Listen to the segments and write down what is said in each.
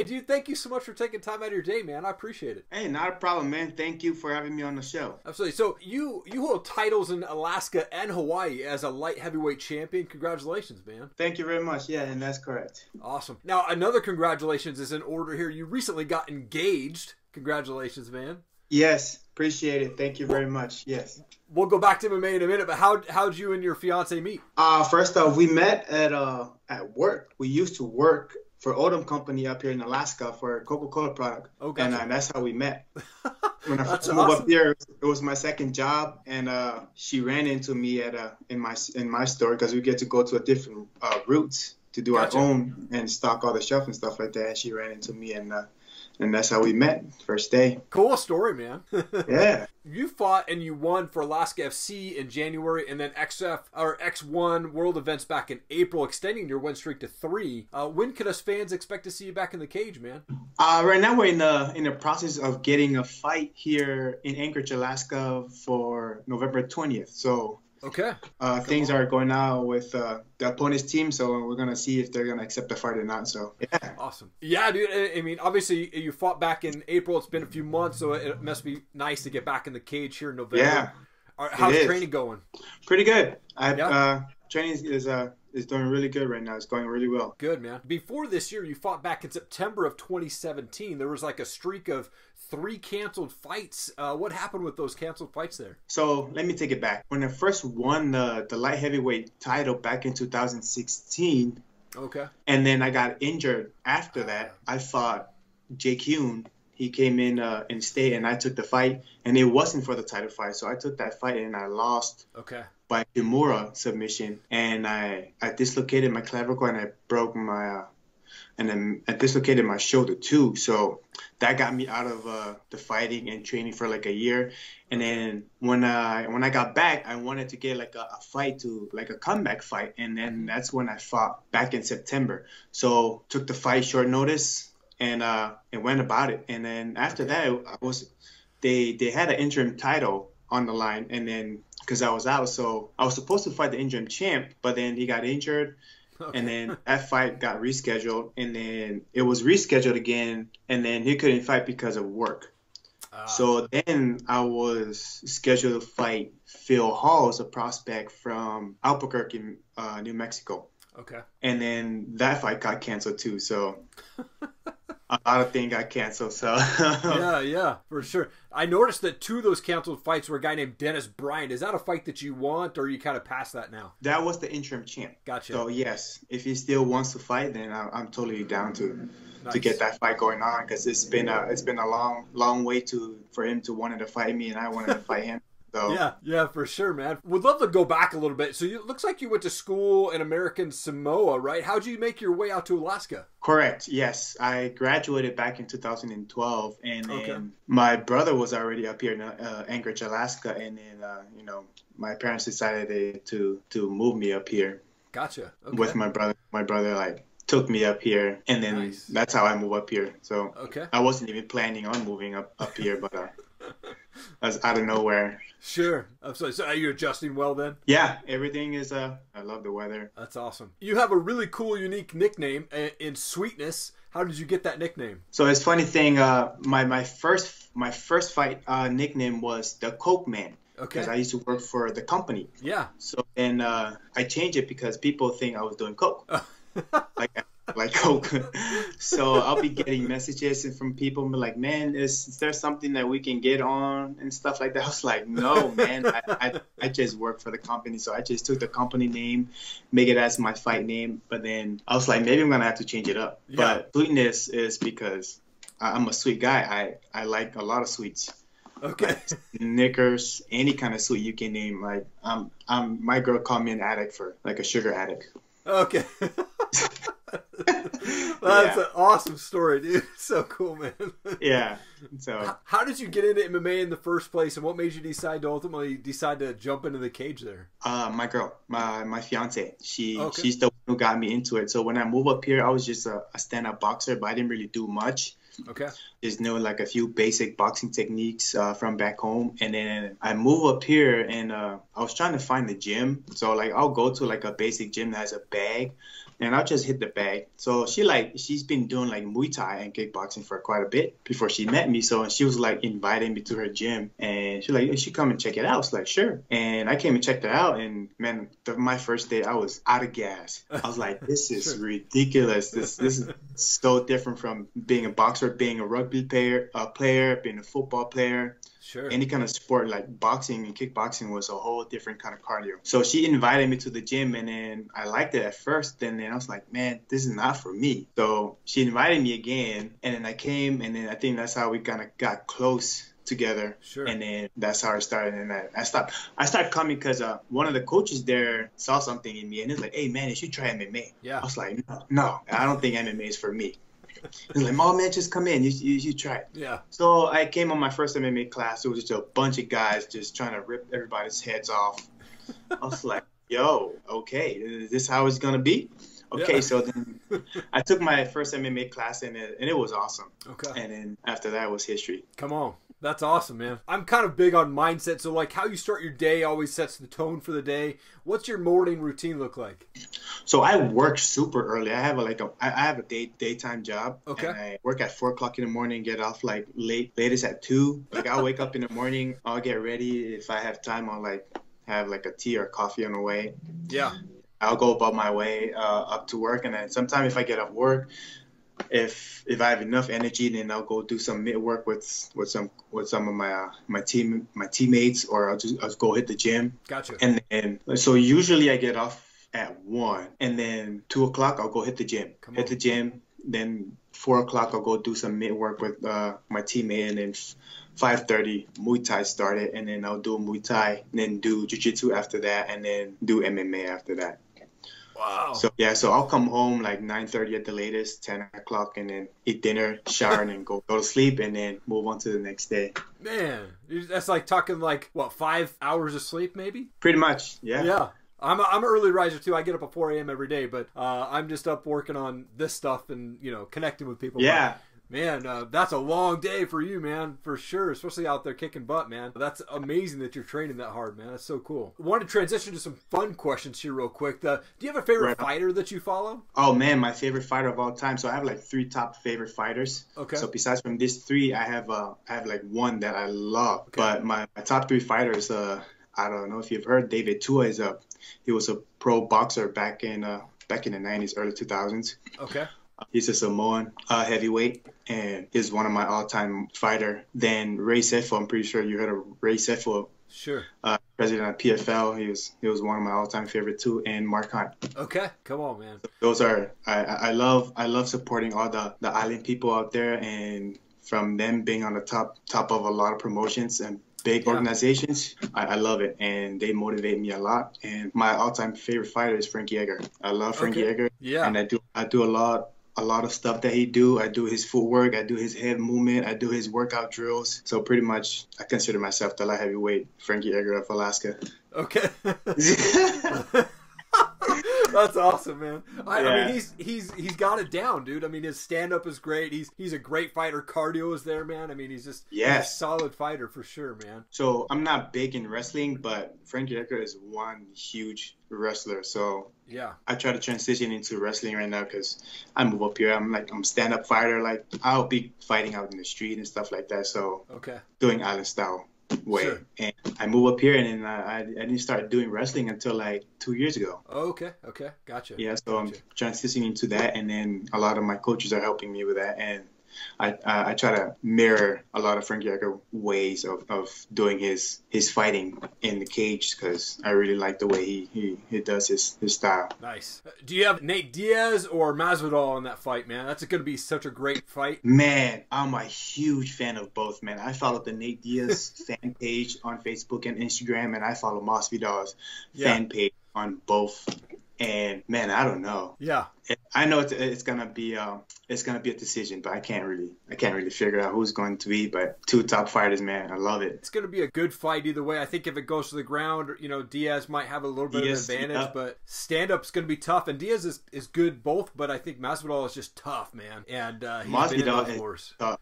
dude, thank you so much for taking time out of your day, man. I appreciate it. Hey, not a problem, man. Thank you for having me on the show. Absolutely. So you hold titles in Alaska and Hawaii as a light heavyweight champion. Congratulations, man. Thank you very much. Yeah, and that's correct. Awesome. Now, another congratulations is in order here. You recently got engaged. Congratulations, man. Yes, appreciate it. Thank you very much. Yes. We'll go back to MMA in a minute, but how'd you and your fiance meet? First off, we met at work. We used to work for Odom Company up here in Alaska for a Coca-Cola product. Oh, gotcha. And that's how we met. When I That's first moved awesome. up here, it was my second job, and she ran into me in my store because we get to go to a different routes to do Gotcha. our own and stock all the shelf and stuff like that. And she ran into me, and that's how we met, first day. Cool story, man. Yeah. You fought and you won for Alaska FC in January, and then X-1 World Events back in April, extending your win streak to 3. When could us fans expect to see you back in the cage, man? Right now we're in the process of getting a fight here in Anchorage, Alaska for November 20th. So Okay. things are going out with the opponent's team, so we're gonna see if they're gonna accept the fight or not. So yeah. Awesome. Yeah, dude. I mean, obviously you fought back in April. It's been a few months, so it must be nice to get back in the cage here in November. Yeah. How's training going? Pretty good. Yeah. Training is doing really good right now. It's going really well. Good, man. Before this year, you fought back in September of 2017. There was like a streak of 3 canceled fights. What happened with those canceled fights there? So let me take it back. When I first won the light heavyweight title back in 2016, Okay. and then I got injured after that, I fought Jake Yoon. He came in state, and I took the fight, and it wasn't for the title fight. So I took that fight, and I lost Okay. by Kimura submission, and I dislocated my clavicle, and I broke my and then I dislocated my shoulder too. So that got me out of the fighting and training for like a year. And then when I got back, I wanted to get like a fight to like a comeback fight, and then that's when I fought back in September. So took the fight short notice and went about it. And then after that, they had an interim title on the line, and then because I was out, so I was supposed to fight the interim champ, but then he got injured. Okay. And then that fight got rescheduled, and then it was rescheduled again, and then he couldn't fight because of work. So then I was scheduled to fight Phil Halls, a prospect from Albuquerque, New Mexico. Okay. And then that fight got canceled too. So a lot of things got canceled. So yeah, for sure. I noticed that 2 of those canceled fights were a guy named Dennis Bryant. Is that a fight that you want, or are you kind of past that now? that was the interim champ. Gotcha. So yes, if he still wants to fight, then I'm totally down to Nice. get that fight going on, because it's been a long way for him to wanted to fight me, and I wanted to fight him. So Yeah, for sure, man. Would love to go back a little bit. So it looks like you went to school in American Samoa, right? How'd you make your way out to Alaska? correct. Yes, I graduated back in 2012, and Okay. then my brother was already up here in Anchorage, Alaska, and then my parents decided to move me up here Gotcha. Okay. with my brother. My brother like took me up here, and then Nice. that's how I moved up here. So Okay. I wasn't even planning on moving up here, but I was out of nowhere. Sure. So are you adjusting well then? Yeah, everything is. I love the weather. That's awesome. You have a really cool, unique nickname in Sweetness. How did you get that nickname? So it's funny thing. My first fight nickname was the Coke Man. Okay. Because I used to work for the company. Yeah. So then I changed it because people think I was doing coke, like coke. So I'll be getting messages from people like, "Man, is there something that we can get on and stuff like that?" I was like, "No, man, I just work for the company." So I just took the company name, make it as my fight name. But then I was like, maybe I'm gonna have to change it up. Yeah. But Sweetness is because I'm a sweet guy. I like a lot of sweets. Okay. Snickers, any kind of sweet you can name. Like my girl called me an addict for like a sugar addict. Okay. That's an awesome story, dude. So cool, man. Yeah. So How did you get into MMA in the first place, and what made you decide to jump into the cage there? my girl, my fiance, Okay. she's the one who got me into it. So when I moved up here, I was just a stand-up boxer, but I didn't really do much. Okay. Just know like a few basic boxing techniques from back home, and then I moved up here, and I was trying to find the gym. So like I'll go to like a basic gym that has a bag, and I'll just hit the bag. So she's been doing like Muay Thai and kickboxing for quite a bit before she met me. So she was like inviting me to her gym, and she's like, you should come and check it out. I was like, sure. And I came and checked it out, and man, my first day I was out of gas. I was like, this is ridiculous. This is so different from being a boxer, being a rugby player, being a football player. Sure. Any kind of sport like boxing and kickboxing was a whole different kind of cardio. So she invited me to the gym, and then I liked it at first. And then I was like, man, this is not for me. So she invited me again, and then I came, and then I think that's how we kind of got close together. Sure. And then that's how I started. And I started coming because one of the coaches there saw something in me, and he's like, hey, man, you should try MMA. Yeah. I was like, no, I don't think MMA is for me. He's like, oh man, just come in. You try it. Yeah. So I came on my first MMA class. It was just a bunch of guys just trying to rip everybody's heads off. I was like, yo, okay, is this how it's gonna be? Okay, yeah. So then I took my first MMA class, and it was awesome. Okay. And then after that was history. Come on. That's awesome, man. I'm kind of big on mindset, so like how you start your day always sets the tone for the day. What's your morning routine look like? So I work super early. I have a daytime job. Okay. And I work at 4 o'clock in the morning, get off like latest at 2. Like I'll wake up in the morning, I'll get ready. If I have time, I'll like have like a tea or coffee on the way. Yeah. I'll go about my way up to work, and then sometimes if I get off work, if I have enough energy, then I'll go do some mid work with some of my teammates, or I'll go hit the gym. Gotcha. And then so usually I get off at 1, and then 2 o'clock I'll go hit the gym. Hit the gym. Then 4 o'clock I'll go do some mid work with my teammate, and then 5:30 Muay Thai started, and then I'll do Muay Thai, and then do Jiu-Jitsu after that, and then do MMA after that. Wow. So I'll come home like 9:30 at the latest, 10 o'clock, and then eat dinner, shower, and then go to sleep, and then move on to the next day. Man, that's like talking like, what, 5 hours of sleep maybe? Pretty much, yeah. Yeah. I'm an early riser too. I get up at 4 a.m. every day, but I'm just up working on this stuff and, connecting with people. Yeah. But, man, that's a long day for you, man, for sure, especially out there kicking butt, man. That's amazing that you're training that hard, man. That's so cool. I want to transition to some fun questions here real quick. Do you have a favorite fighter that you follow? Oh, man, my favorite fighter of all time. So I have like 3 top favorite fighters. Okay. So besides from these 3, I have like one that I love. Okay. But my top 3 fighters, I don't know if you've heard, David Tua he was a pro boxer back in the 90s, early 2000s. Okay. He's a Samoan heavyweight, and he's one of my all-time fighter. Then Ray Sefo, I'm pretty sure you heard of Ray Sefo. Sure. President of PFL. He was one of my all-time favorite too, and Mark Hunt. Okay, come on, man. Those are I love supporting all the island people out there, and from them being on the top of a lot of promotions and big organizations, I love it, and they motivate me a lot. And my all-time favorite fighter is Frankie Edgar. I love Frankie Edgar. Yeah. And I do a lot of stuff that he do. I do his footwork, I do his head movement, I do his workout drills. So pretty much I consider myself the light heavyweight Frankie Edgar of Alaska. Okay. That's awesome, man. I mean, he's got it down, dude. I mean, his stand-up is great. He's a great fighter. Cardio is there, man. I mean, he's a solid fighter for sure, man. So I'm not big in wrestling, but Frankie Edgar is one huge wrestler. So yeah, I try to transition into wrestling right now because I move up here. I'm stand-up fighter. Like I'll be fighting out in the street and stuff like that. So doing island style way. Sure. And I move up here, and then I didn't start doing wrestling until like 2 years ago. Oh, okay, gotcha. Yeah, so I'm transitioning into that, and then a lot of my coaches are helping me with that, and I try to mirror a lot of Frankie Edgar ways of doing his fighting in the cage because I really like the way he does his style. Nice. Do you have Nate Diaz or Masvidal in that fight, man? That's going to be such a great fight. Man, I'm a huge fan of both, man. I follow the Nate Diaz fan page on Facebook and Instagram, and I follow Masvidal's fan page on both. And man, I don't know. Yeah. I know it's gonna be a decision, but I can't really figure out who's going to be. But two top fighters, man, I love it. It's gonna be a good fight either way. I think if it goes to the ground, you know, Diaz might have a little bit of advantage, but stand up's gonna be tough. And Diaz is good both, but I think Masvidal is just tough, man. And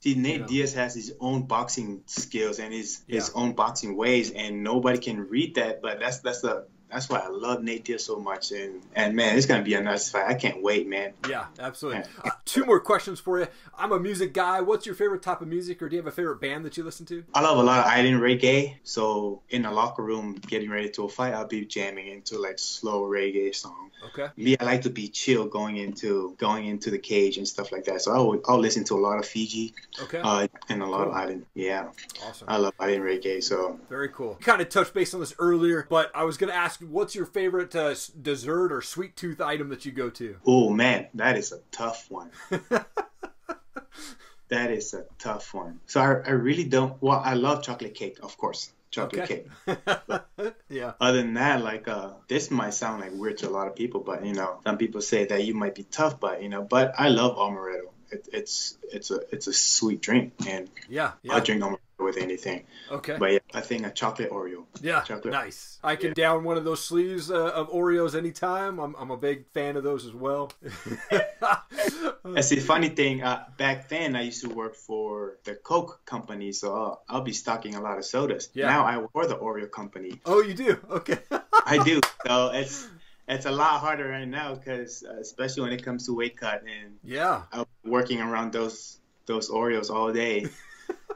Nate Diaz has his own boxing skills and his own boxing ways, and nobody can read that. But that's why I love Nate Diaz so much, and man, it's gonna be a nice fight. I can't wait, man. Yeah, absolutely. Two more questions for you. I'm a music guy. What's your favorite type of music, or do you have a favorite band that you listen to? I love a lot of island reggae. So in the locker room, getting ready to a fight, I'll be jamming into like slow reggae song. Okay. Me, I like to be chill going into the cage and stuff like that. So I'll listen to a lot of Fiji. Okay. And a lot of island. Yeah. Awesome. I love island reggae. So very cool. You kind of touched base on this earlier, but I was gonna ask, what's your favorite dessert or sweet tooth item that you go to? Oh man, that is a tough one. That is a tough one. So I really don't. Well, I love chocolate cake, of course. Chocolate cake. Yeah. Other than that, like this might sound like weird to a lot of people, but you know, some people say that you might be tough, but you know, but I love amaretto. It's a sweet drink, and I drink amaretto with anything. Okay. But yeah, I think a chocolate Oreo. Yeah. Chocolate. Nice. I can down one of those sleeves of Oreos anytime. I'm a big fan of those as well. That's the funny thing. Back then, I used to work for the Coke company, so I'll be stocking a lot of sodas. Yeah. Now I work for the Oreo company. Oh, you do? Okay. I do. So it's a lot harder right now because especially when it comes to weight cut, and I'm working around those Oreos all day.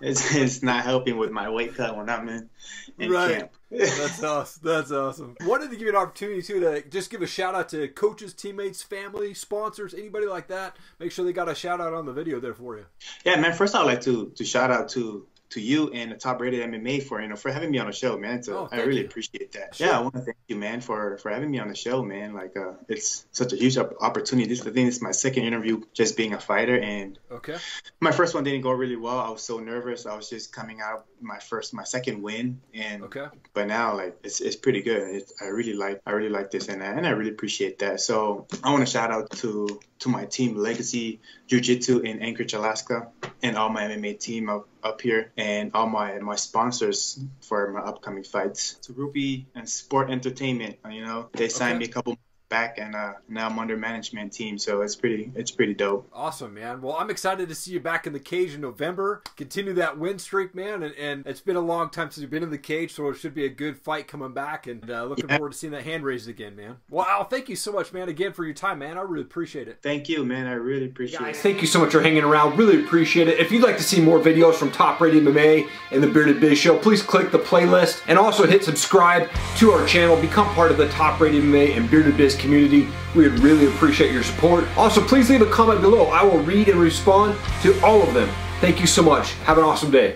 It's not helping with my weight cut when I'm in camp. That's awesome. That's awesome. Wanted to give you an opportunity too to just give a shout out to coaches, teammates, family, sponsors, anybody like that. Make sure they got a shout out on the video there for you. Yeah, man. First, I'd like to shout out to you and the Top Rated MMA for having me on the show, man. So I really appreciate that. Sure. Yeah, I want to thank you, man, for having me on the show, man. Like it's such a huge opportunity. I think this is my second interview just being a fighter, and my first one didn't go really well. I was so nervous. I was just coming out my second win, and but now like it's pretty good. I really like this, and I really appreciate that. So I want to shout out to my team, Legacy Jiu-Jitsu in Anchorage, Alaska, and all my MMA team up here, and all my sponsors for my upcoming fights. To Ruby and Sport Entertainment, you know, they signed me a couple back, and now I'm under management team, so it's pretty dope. Awesome, man. Well, I'm excited to see you back in the cage in November. Continue that win streak, man, and it's been a long time since you've been in the cage, so it should be a good fight coming back, and looking forward to seeing that hand raised again, man. Well, Al, thank you so much, man, again for your time, man. I really appreciate it. Thank you, man. I really appreciate it. Thank you so much for hanging around. Really appreciate it. If you'd like to see more videos from Top Rated MMA and the Bearded Biz Show, please click the playlist and also hit subscribe to our channel. Become part of the Top Rated MMA and Bearded Biz community. We would really appreciate your support. Also, please leave a comment below. I will read and respond to all of them. Thank you so much. Have an awesome day.